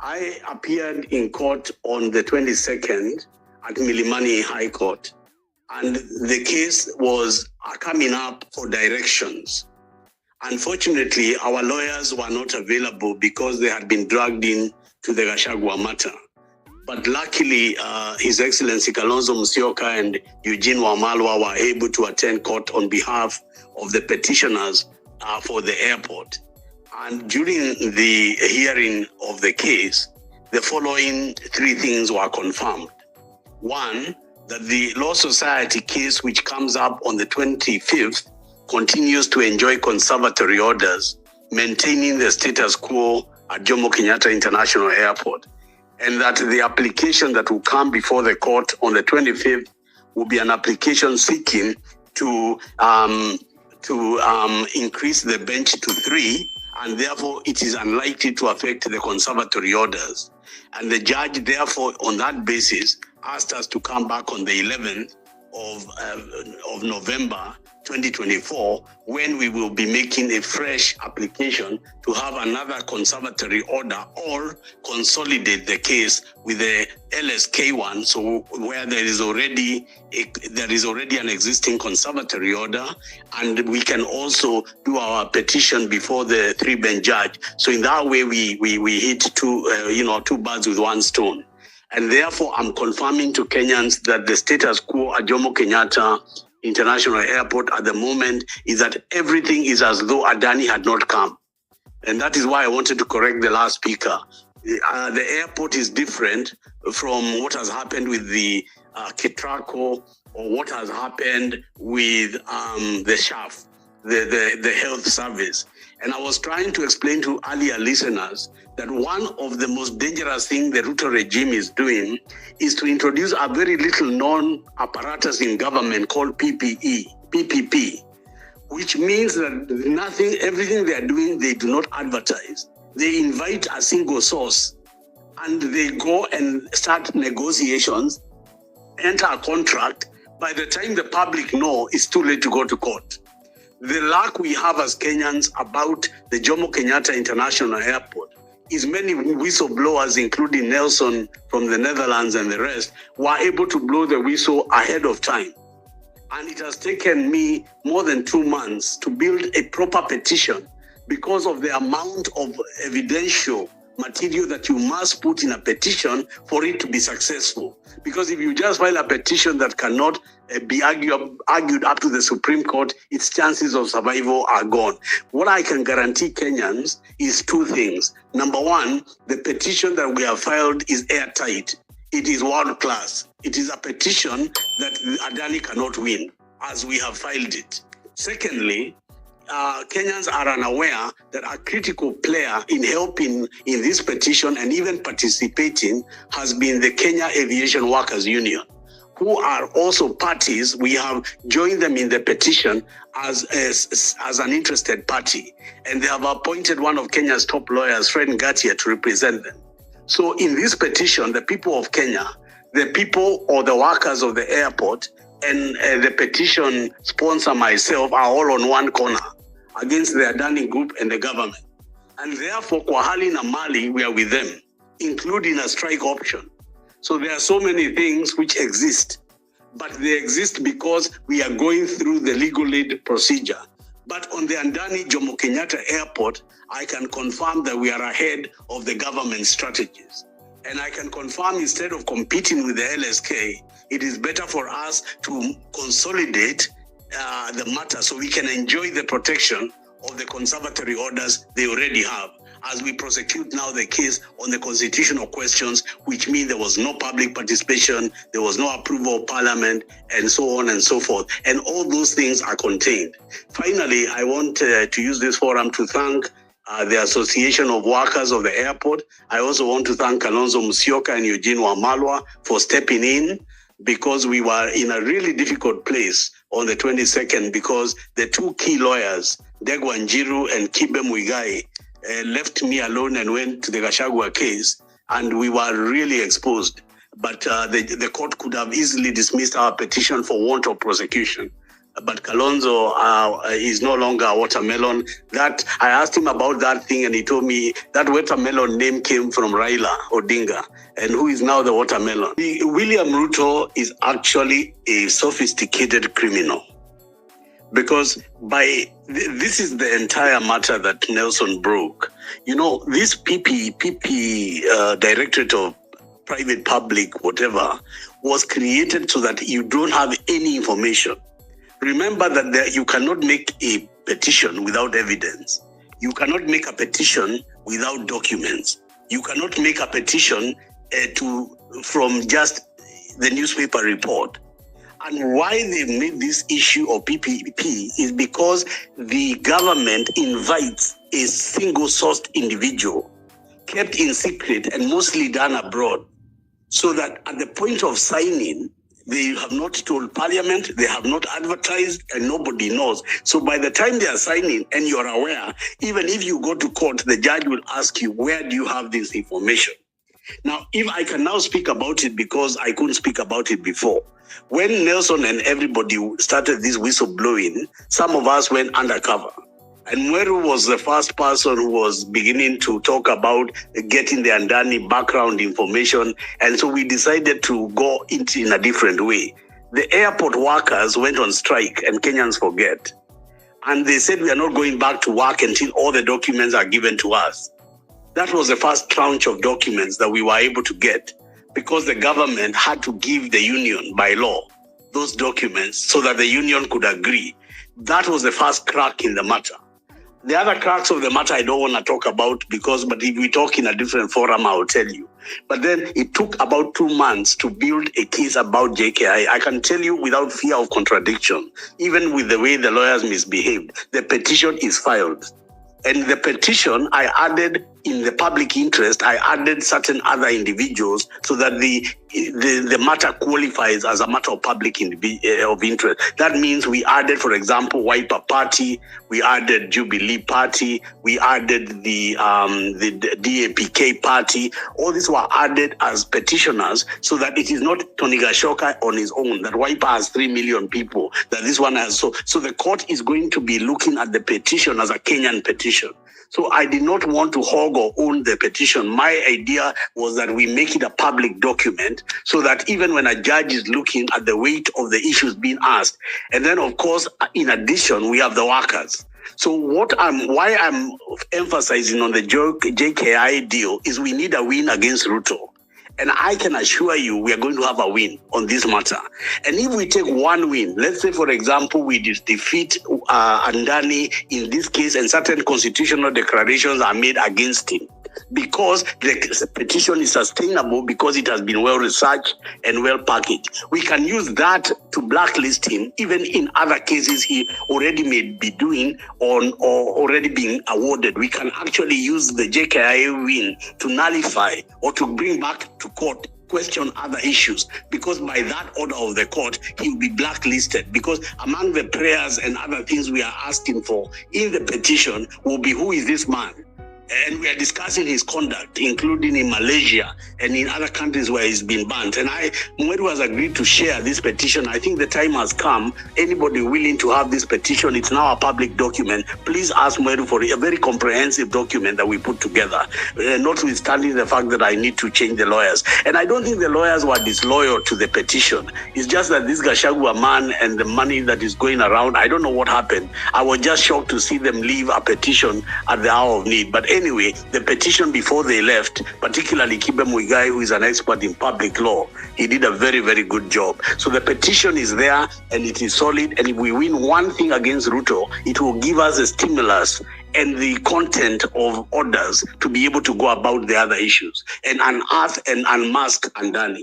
I appeared in court on the 22nd at Milimani High Court, and the case was coming up for directions. Unfortunately, our lawyers were not available because they had been dragged in to the Gachagua matter. But luckily, His Excellency Kalonzo Musyoka and Eugene Wamalwa were able to attend court on behalf of the petitioners for the airport. And during the hearing of the case, the following three things were confirmed. One, that the Law Society case, which comes up on the 25th, continues to enjoy conservatory orders, maintaining the status quo at Jomo Kenyatta International Airport, and that the application that will come before the court on the 25th will be an application seeking to increase the bench to 3, and therefore it is unlikely to affect the conservatory orders. And the judge, therefore, on that basis, asked us to come back on the 11th of November 2024, when we will be making a fresh application to have another conservatory order or consolidate the case with the LSK one, so where there is already an existing conservatory order, and we can also do our petition before the 3-bench judge. So in that way, we hit two birds with one stone. And therefore, I'm confirming to Kenyans that the status quo at Jomo Kenyatta International Airport at the moment is that everything is as though ADANI had not come. And that is why I wanted to correct the last speaker. The airport is different from what has happened with the Ketrako or what has happened with the SHAF, the health service. And I was trying to explain to earlier listeners that one of the most dangerous things the Ruto regime is doing is to introduce a very little known apparatus in government called PPP, which means that everything they are doing, they do not advertise. They invite a single source and they go and start negotiations, enter a contract. By the time the public know, it's too late to go to court. The luck we have as Kenyans about the Jomo Kenyatta International Airport is many whistleblowers, including Nelson from the Netherlands and the rest, were able to blow the whistle ahead of time. And it has taken me more than 2 months to build a proper petition because of the amount of evidential material that you must put in a petition for it to be successful. Because if you just file a petition that cannot be argued up to the Supreme Court, its chances of survival are gone. What I can guarantee Kenyans is 2 things. Number one, the petition that we have filed is airtight. It is world class. It is a petition that ADANI cannot win, as we have filed it. Secondly, Kenyans are unaware that a critical player in helping in this petition and even participating has been the Kenya Aviation Workers Union, who are also parties. We have joined them in the petition as an interested party, and they have appointed one of Kenya's top lawyers, Fred Ngatia, to represent them. So in this petition, the people of Kenya, the people or the workers of the airport, and the petition sponsor myself are all on one corner against the ADANI group and the government. And therefore, kwa hali na mali, we are with them, including a strike option. So there are so many things which exist, but they exist because we are going through the legal aid procedure. But on the ADANI Jomo Kenyatta Airport, I can confirm that we are ahead of the government strategies. And I can confirm, instead of competing with the LSK, it is better for us to consolidate the matter so we can enjoy the protection of the conservatory orders they already have, as we prosecute now the case on the constitutional questions, which mean there was no public participation, there was no approval of parliament, and so on and so forth. And all those things are contained. Finally, I want to use this forum to thank the Association of Workers of the Airport. I also want to thank Kalonzo Musyoka and Eugene Wamalwa for stepping in, because we were in a really difficult place on the 22nd, because the 2 key lawyers, Degwa Njiru and Kibe Muigai, left me alone and went to the Gachagua case, and we were really exposed. But the court could have easily dismissed our petition for want of prosecution. but Kalonzo is no longer a watermelon. That I asked him about that thing, and he told me that watermelon name came from Raila Odinga, and who is now the watermelon. William Ruto is actually a sophisticated criminal, because this is the entire matter that Nelson broke. You know, this PP Directorate of Private Public, whatever, was created so that you don't have any information. Remember that you cannot make a petition without evidence. You cannot make a petition without documents. You cannot make a petition from just the newspaper report. And why they made this issue of PPP is because the government invites a single-sourced individual, kept in secret and mostly done abroad, so that at the point of signing, they have not told Parliament, they have not advertised, and nobody knows. So by the time they are signing and you're aware, even if you go to court, the judge will ask you, where do you have this information? Now, if I can now speak about it because I couldn't speak about it before. When Nelson and everybody started this whistleblowing, some of us went undercover. And Mweru was the first person who was beginning to talk about getting the ADANI background information. And so we decided to go in a different way. The airport workers went on strike, and Kenyans forget. And they said we are not going back to work until all the documents are given to us. That was the first tranche of documents that we were able to get, because the government had to give the union by law those documents so that the union could agree. That was the first crack in the matter. The other cracks of the matter I don't want to talk about but if we talk in a different forum, I will tell you. But then it took about 2 months to build a case about JKIA. I can tell you without fear of contradiction, even with the way the lawyers misbehaved, the petition is filed. And the petition, I added in the public interest, I added certain other individuals so that the matter qualifies as a matter of public of interest. That means we added, for example, Wiper Party, we added Jubilee Party, we added the DAPK Party. All these were added as petitioners so that it is not Tony GACHOKA on his own, that Wiper has 3 million people, that this one has. So the court is going to be looking at the petition as a Kenyan petition. So I did not want to hog or own the petition. My idea was that we make it a public document so that even when a judge is looking at the weight of the issues being asked, and then of course, in addition, we have the workers. So why I'm emphasizing on the JKIA deal is we need a win against Ruto. And I can assure you we are going to have a win on this matter. And if we take one win, let's say, for example, we defeat ADANI in this case and certain constitutional declarations are made against him, because the petition is sustainable, because it has been well researched and well packaged. We can use that to blacklist him, even in other cases he already may be doing or already being awarded. We can actually use the JKIA win to nullify or to bring back to court, question other issues, because by that order of the court, he will be blacklisted, because among the prayers and other things we are asking for in the petition will be, who is this man? And we are discussing his conduct, including in Malaysia and in other countries where he's been banned. And Mweru has agreed to share this petition. I think the time has come. Anybody willing to have this petition, it's now a public document. Please ask Mweru for a very comprehensive document that we put together, notwithstanding the fact that I need to change the lawyers. And I don't think the lawyers were disloyal to the petition. It's just that this Gachagua man and the money that is going around, I don't know what happened. I was just shocked to see them leave a petition at the hour of need. But anyway, the petition before they left, particularly Kibe Muigai, who is an expert in public law, he did a very, very good job. So the petition is there and it is solid. And if we win one thing against Ruto, it will give us a stimulus and the content of orders to be able to go about the other issues and unearth and unmask ADANI.